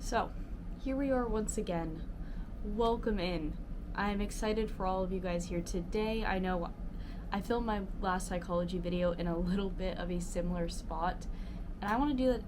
So, here we are once again. Welcome in. I'm excited for all of you guys here today. I know I filmed my last psychology video in a little bit of a similar spot, and I want to do it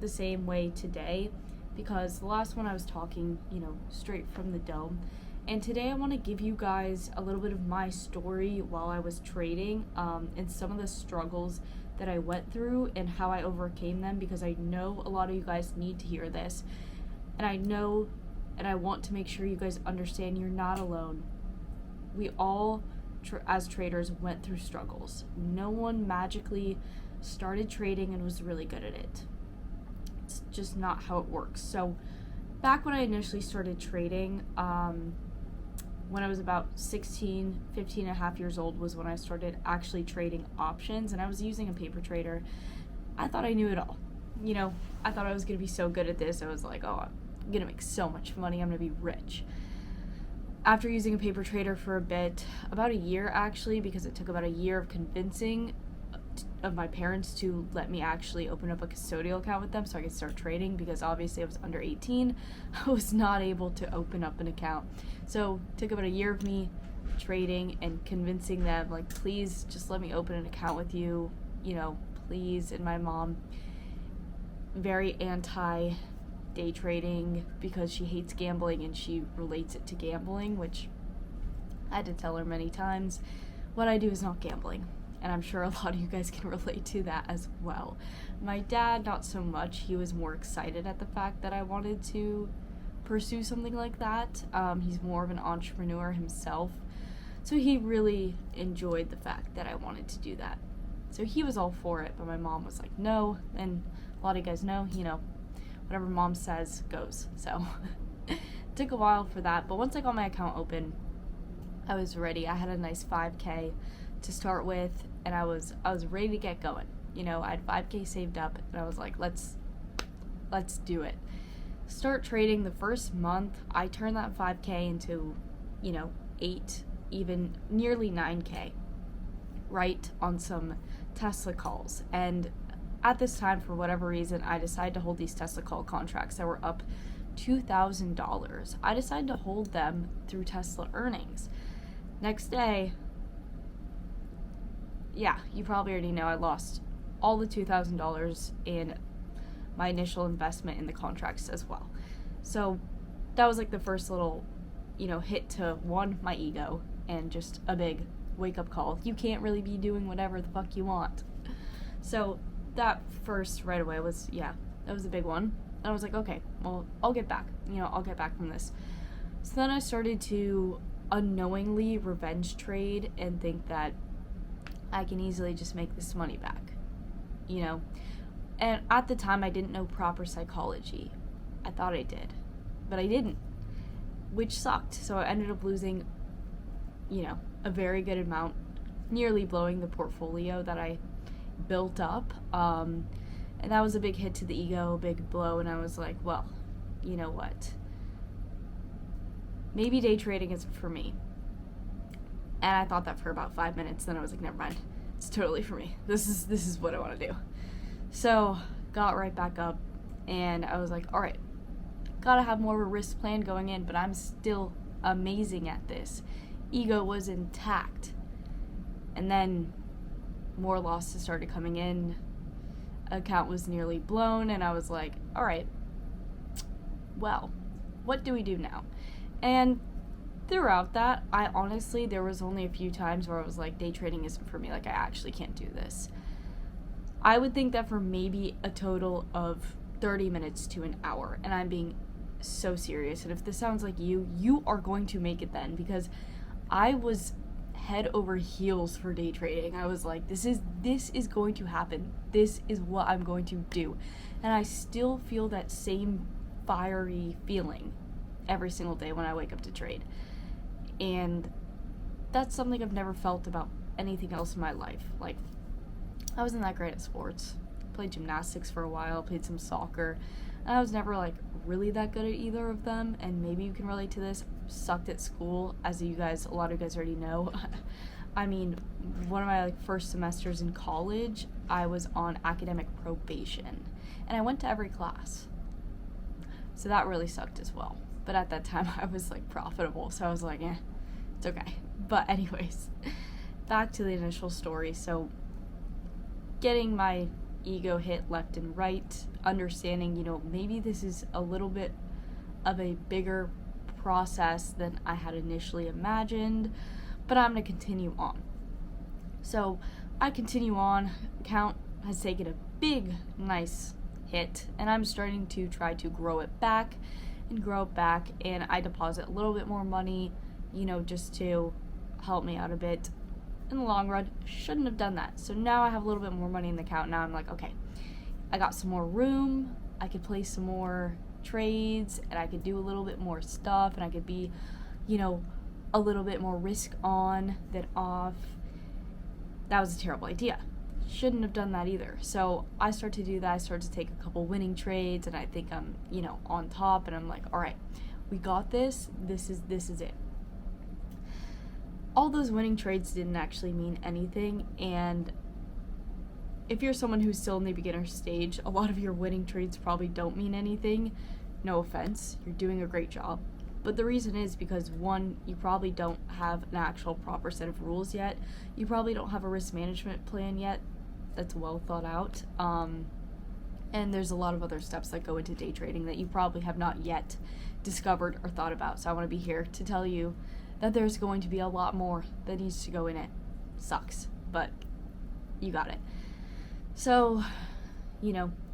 the same way today because the last one I was talking, straight from the dome. And today I want to give you guys a little bit of my story while I was trading, and some of the struggles that I went through and how I overcame them, because I know a lot of you guys need to hear this. And I know and I want to make sure you guys understand you're not alone. We all, as traders, went through struggles. No one magically started trading and was really good at it. It's just not how it works. So back when I initially started trading, when I was about 15 and a half years old was when I started actually trading options, and I was using a paper trader. I thought I knew it all. I thought I was going to be so good at this. I was like, oh, I'm going to make so much money. I'm going to be rich. After using a paper trader for a bit, about a year actually, because it took about a year of convincing of my parents to let me actually open up a custodial account with them so I could start trading, because obviously I was under 18. I was not able to open up an account. So it took about a year of me trading and convincing them, like, please just let me open an account with you, please. And my mom, very anti day trading because she hates gambling and she relates it to gambling, which I had to tell her many times. What I do is not gambling. And I'm sure a lot of you guys can relate to that as well. My dad, not so much. He was more excited at the fact that I wanted to pursue something like that. He's more of an entrepreneur himself. So he really enjoyed the fact that I wanted to do that. So he was all for it, but my mom was like, no. And a lot of you guys know, whatever mom says goes. So it took a while for that. But once I got my account open, I was ready. I had a nice 5K to start with, and I was ready to get going. I had 5K saved up, and I was like, let's do it. Start trading. The first month, I turned that 5K into, 8, even nearly 9K, right, on some Tesla calls. And at this time, for whatever reason, I decided to hold these Tesla call contracts that were up $2,000. I decided to hold them through Tesla earnings. Next day, yeah, you probably already know I lost all the $2,000 in my initial investment in the contracts as well. So that was like the first little, hit to, one, my ego, and just a big wake-up call. You can't really be doing whatever the fuck you want. So that first right away was, that was a big one. And I was like, okay, well, I'll get back. I'll get back from this. So then I started to unknowingly revenge trade and think that I can easily just make this money back, And at the time, I didn't know proper psychology. I thought I did, but I didn't, which sucked. So I ended up losing, a very good amount, nearly blowing the portfolio that I built up. And that was a big hit to the ego, a big blow. And I was like, well, you know what? Maybe day trading isn't for me. And I thought that for about 5 minutes. Then I was like, never mind. It's totally for me. This is what I want to do. So got right back up, and I was like, all right, gotta have more of a risk plan going in, but I'm still amazing at this. Ego was intact. And then more losses started coming in. Account was nearly blown, and I was like, all right, well, what do we do now? And throughout that, there was only a few times where I was like, day trading isn't for me. Like, I actually can't do this. I would think that for maybe a total of 30 minutes to an hour. And I'm being so serious. And if this sounds like you are going to make it then, because I was head over heels for day trading. I was like, this is going to happen. This is what I'm going to do. And I still feel that same fiery feeling every single day when I wake up to trade. And that's something I've never felt about anything else in my life. Like, I wasn't that great at sports. Played gymnastics for a while, played some soccer. And I was never, really that good at either of them. And maybe you can relate to this. Sucked at school, as a lot of you guys already know. I mean, one of my first semesters in college, I was on academic probation. And I went to every class. So that really sucked as well. But at that time I was like profitable, so I was like, it's okay. But anyways, back to the initial story. So getting my ego hit left and right, understanding, maybe this is a little bit of a bigger process than I had initially imagined, but I'm going to continue on. So I continue on. Account has taken a big, nice hit, and I'm starting to try to grow it back, and I deposit a little bit more money, just to help me out a bit. In the long run, shouldn't have done that. So now I have a little bit more money in the account. Now I'm like, okay, I got some more room, I could play some more trades, and I could do a little bit more stuff, and I could be, a little bit more risk on than off. That was a terrible idea. Shouldn't have done that either. So I start to do that. I start to take a couple winning trades, and I think I'm, on top, and I'm like, all right, we got this. This is it. All those winning trades didn't actually mean anything, and if you're someone who's still in the beginner stage, a lot of your winning trades probably don't mean anything. No offense, you're doing a great job. But the reason is because, one, you probably don't have an actual proper set of rules yet. You probably don't have a risk management plan yet that's well thought out. And there's a lot of other steps that go into day trading that you probably have not yet discovered or thought about. So I want to be here to tell you that there's going to be a lot more that needs to go in it. Sucks, but you got it. So,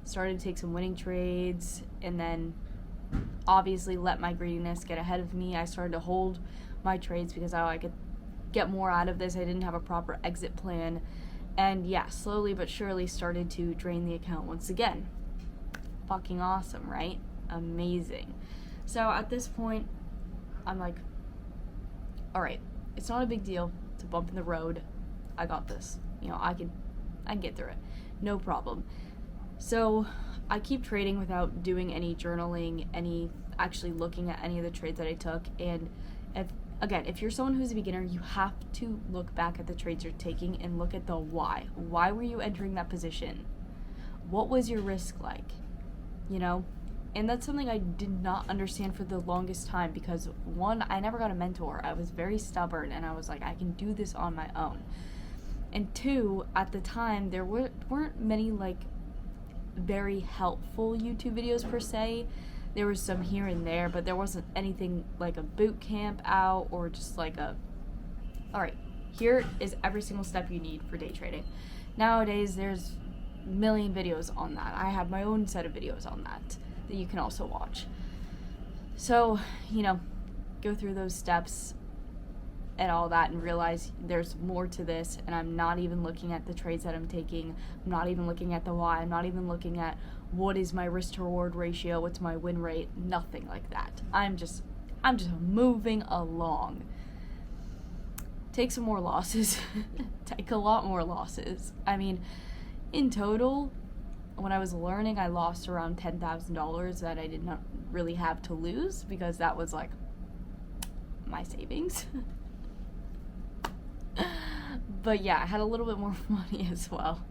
started to take some winning trades, and then obviously let my greediness get ahead of me. I started to hold my trades because I could get more out of this. I didn't have a proper exit plan. And yeah, slowly but surely started to drain the account once again. Fucking awesome, right? Amazing. So at this point, I'm like, all right, it's not a big deal. It's a bump in the road. I got this. I can get through it. No problem. So I keep trading without doing any journaling, any actually looking at any of the trades that I took. And if you're someone who's a beginner, you have to look back at the trades you're taking and look at the why. Why were you entering that position? What was your risk like? And that's something I did not understand for the longest time because, one, I never got a mentor. I was very stubborn, and I was like, I can do this on my own. And two, at the time, there weren't many, very helpful YouTube videos per se. There was some here and there, but there wasn't anything like a boot camp out or just like all right, here is every single step you need for day trading. Nowadays, there's a million videos on that. I have my own set of videos on that you can also watch. So, go through those steps and all that and realize there's more to this, and I'm not even looking at the trades that I'm taking. I'm not even looking at the why. I'm not even looking at what is my risk to reward ratio, what's my win rate, nothing like that. I'm just moving along. Take some more losses. Take a lot more losses. I mean, in total, when I was learning, I lost around $10,000 that I did not really have to lose because that was like my savings. But yeah, I had a little bit more money as well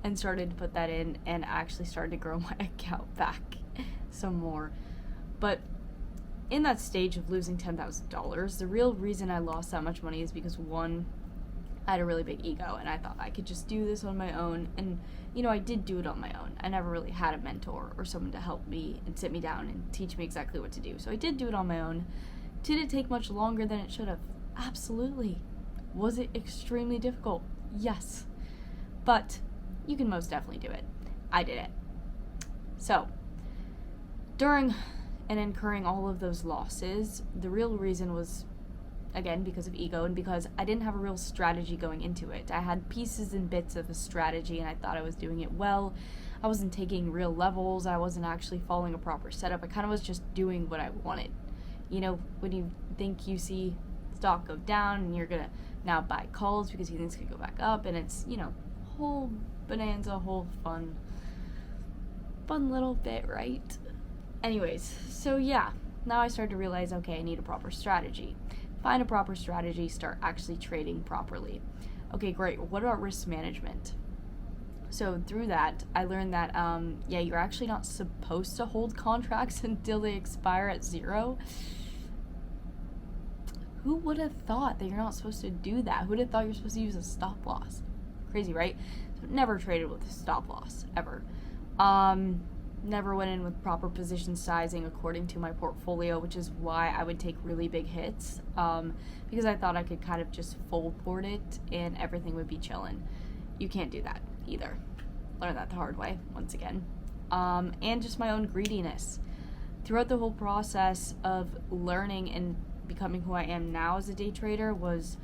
and started to put that in and actually started to grow my account back some more. But in that stage of losing $10,000, the real reason I lost that much money is because, one, I had a really big ego and I thought I could just do this on my own, and I did do it on my own. I never really had a mentor or someone to help me and sit me down and teach me exactly what to do. So I did do it on my own. Did it take much longer than it should have? Absolutely. Was it extremely difficult? Yes. But you can most definitely do it. I did it. So, during and incurring all of those losses, the real reason was, again, because of ego and because I didn't have a real strategy going into it. I had pieces and bits of a strategy and I thought I was doing it well. I wasn't taking real levels. I wasn't actually following a proper setup. I kind of was just doing what I wanted. When you think you see stock go down and you're going to now buy calls because you think it's going to go back up, and it's, whole bonanza, whole fun little bit, right? Anyways, so yeah, now I started to realize, okay, I need a proper strategy. Find a proper strategy, start actually trading properly. Okay, great. What about risk management? So through that, I learned that, you're actually not supposed to hold contracts until they expire at 0. Who would have thought that you're not supposed to do that? Who would have thought you're supposed to use a stop loss? Crazy, right? So never traded with a stop loss, ever. Never went in with proper position sizing according to my portfolio, which is why I would take really big hits, because I thought I could kind of just full port it and everything would be chilling. You can't do that either. Learned that the hard way, once again. And just my own greediness. Throughout the whole process of learning and becoming who I am now as a day trader was,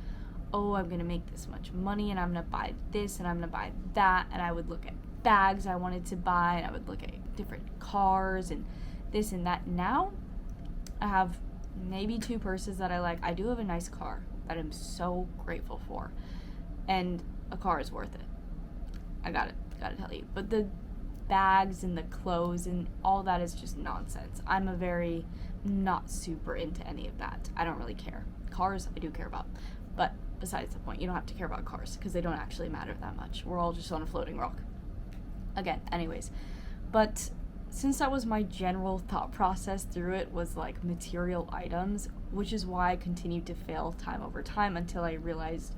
I'm going to make this much money and I'm going to buy this and I'm going to buy that. And I would look at bags I wanted to buy and I would look at different cars and this and that. Now I have maybe 2 purses that I like. I do have a nice car that I'm so grateful for. And a car is worth it. I gotta tell you. But the bags and the clothes and all that is just nonsense. I'm a very not super into any of that. I don't really care. Cars I do care about. But besides the point, you don't have to care about cars because they don't actually matter that much. We're all just on a floating rock. Again, anyways. But since that was my general thought process through it was like material items, which is why I continued to fail time over time until I realized,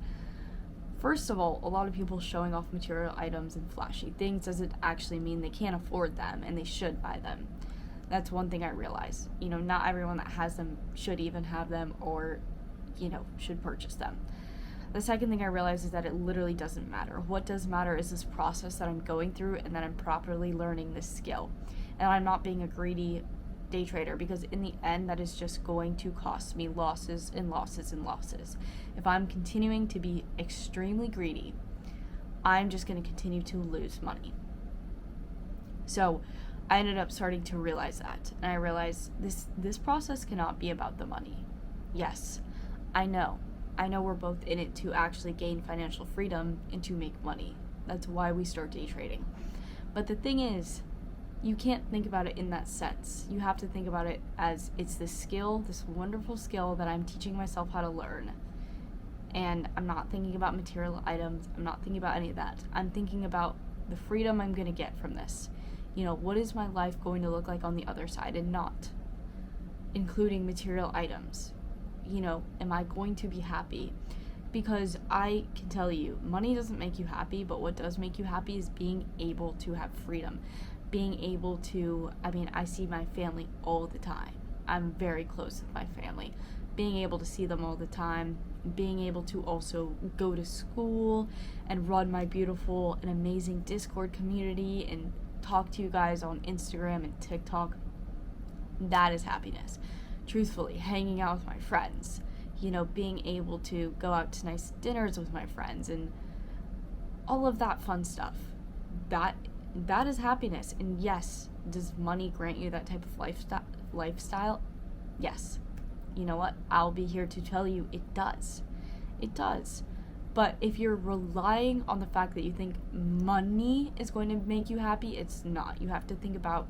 first of all, a lot of people showing off material items and flashy things doesn't actually mean they can't afford them and they should buy them. That's one thing I realized. Not everyone that has them should even have them or, should purchase them. The second thing I realized is that it literally doesn't matter. What does matter is this process that I'm going through and that I'm properly learning this skill. And I'm not being a greedy day trader, because in the end that is just going to cost me losses and losses and losses. If I'm continuing to be extremely greedy, I'm just going to continue to lose money. So I ended up starting to realize that, and I realized this process cannot be about the money. Yes, I know we're both in it to actually gain financial freedom and to make money. That's why we start day trading. But the thing is, you can't think about it in that sense. You have to think about it as it's this skill, this wonderful skill that I'm teaching myself how to learn. And I'm not thinking about material items. I'm not thinking about any of that. I'm thinking about the freedom I'm going to get from this. What is my life going to look like on the other side, and not including material items? Am I going to be happy? Because I can tell you, money doesn't make you happy, but what does make you happy is being able to have freedom. Being able to, I see my family all the time. I'm very close with my family. Being able to see them all the time, being able to also go to school and run my beautiful and amazing Discord community and talk to you guys on Instagram and TikTok, that is happiness. Truthfully, hanging out with my friends, being able to go out to nice dinners with my friends and all of that fun stuff. That is happiness. And yes, does money grant you that type of lifestyle? Yes. You know what? I'll be here to tell you it does. It does. But if you're relying on the fact that you think money is going to make you happy, it's not. You have to think about,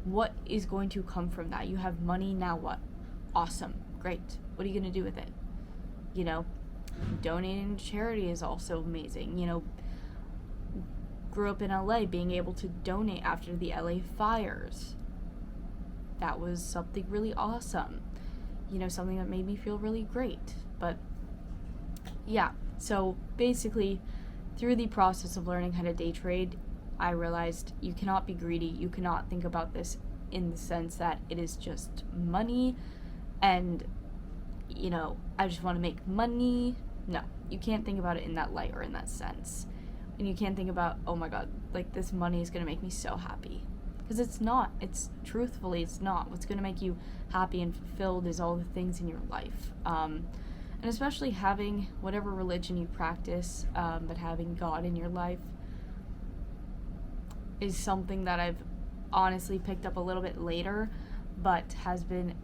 what is going to come from that. You have money, now what? Awesome. Great. What are you going to do with it? Donating to charity is also amazing. Grew up in LA, being able to donate after the LA fires. That was something really awesome. Something that made me feel really great. But yeah, so basically through the process of learning how to day trade, I realized you cannot be greedy. You cannot think about this in the sense that it is just money and, I just want to make money. No, you can't think about it in that light or in that sense. And you can't think about, oh my God, like this money is going to make me so happy. Because it's not. Truthfully, it's not. What's going to make you happy and fulfilled is all the things in your life. And especially having whatever religion you practice, but having God in your life is something that I've honestly picked up a little bit later, but has been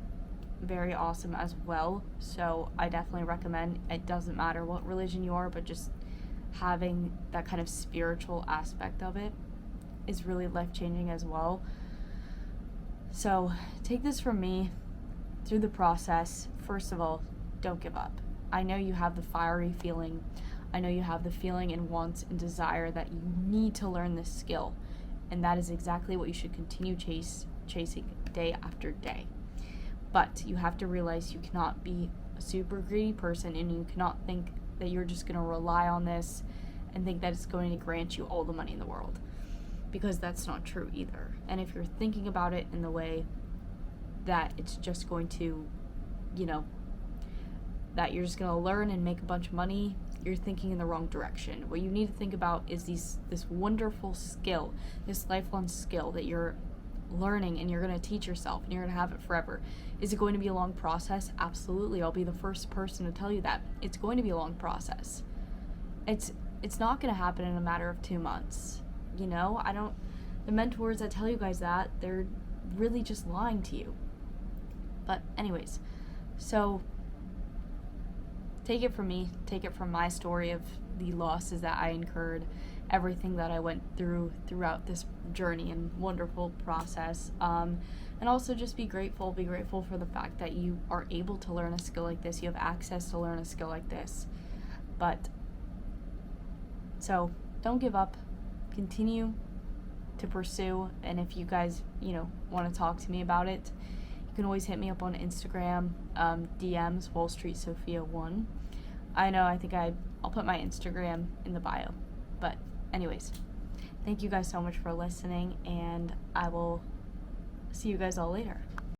very awesome as well. So I definitely recommend. It doesn't matter what religion you are, but just having that kind of spiritual aspect of it is really life-changing as well. So take this from me through the process. First of all, don't give up. I know you have the fiery feeling I know you have the feeling and want and desire that you need to learn this skill, and that is exactly what you should continue chasing day after day. But you have to realize you cannot be a super greedy person, and you cannot think that you're just going to rely on this and think that it's going to grant you all the money in the world, because that's not true either. And if you're thinking about it in the way that it's just going to, that you're just going to learn and make a bunch of money, you're thinking in the wrong direction. What you need to think about is this wonderful skill, this lifelong skill that you're learning and you're going to teach yourself and you're going to have it forever. Is it going to be a long process? Absolutely. I'll be the first person to tell you that. It's going to be a long process. It's not going to happen in a matter of 2 months. The mentors that tell you guys that, they're really just lying to you. But anyways, so take it from me, take it from my story of the losses that I incurred, everything that I went throughout this journey and wonderful process. And also just be grateful for the fact that you are able to learn a skill like this. You have access to learn a skill like this. So don't give up, continue to pursue. And if you guys, want to talk to me about it, you can always hit me up on Instagram, DMs, Wall Street Sophia 1. I think I'll put my Instagram in the bio. But anyways, thank you guys so much for listening, and I will see you guys all later.